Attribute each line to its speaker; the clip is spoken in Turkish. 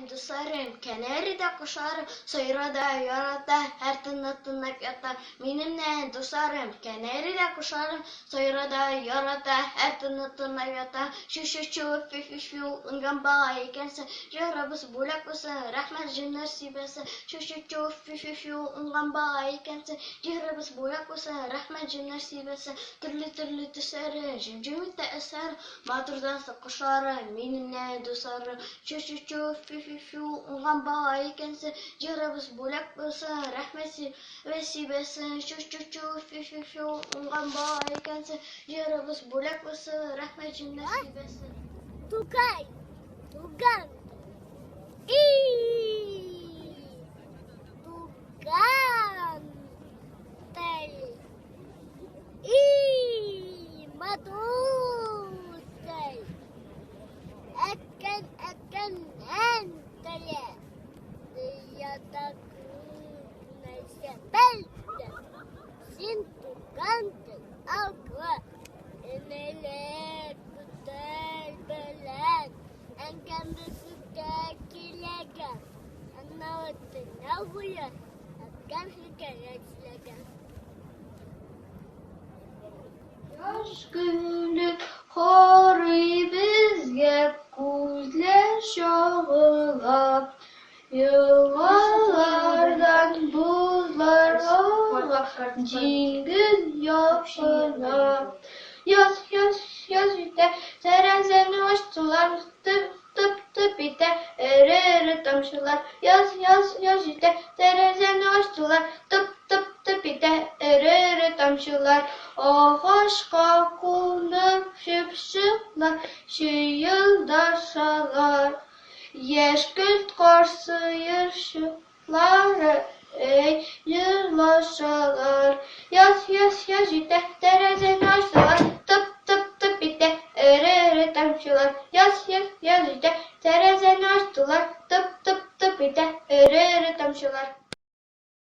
Speaker 1: Dostlarım, Kenarida kuşarım, Sayrada yarada, her tınnak yata. Benimle dostlarım, Kenarida kuşarım, Sayrada yarada, her tınnak yata. Şu fi, ıngan bağa ikense, Jarabız bulak olsa, rahmet cümler sibese. Şu fi, ıngan bağa ikense, Jarabız bulak olsa, rahmet cümler sibese. Türlü tüsarı, cümcümü de eser, Maturdan kuşarım, benimle dostlarım. Şu ungan bağa ikense, Jarabız bulak olsa, rahmeti ve sibese. Şu ungan bağa ikense, Jarabız bulak olsa, rahmet cümler sibese.
Speaker 2: Tukay, tugan, tugan, tel, madutel, akan, entele, yatak, nasibelde, sin tugante, agua, eneler, tutel, belan, engkandisi kilaga, anawat, nahuya, akan hikayat silaga.
Speaker 1: Yaş günü hori bizge kuzler şağılap, yıllardan buzlar ağla, cingöz yapılap. Yaz yüte, terenzeni açtılar, tıp ite, ere tamşılar. Yaz yüte, terenzeni açtılar, tıp ite, ere tamşılar. Ağaçka konup şıpşıklar, şu yıldaşalar. Yeşkült karşı yırşıkları, ey yırlaşalar. Yaz yüte, terenzeni açtılar, tıp ite, ere tamşılar. Yaz yüte, terenzeni açtılar, tıp ite, ere tamşılar.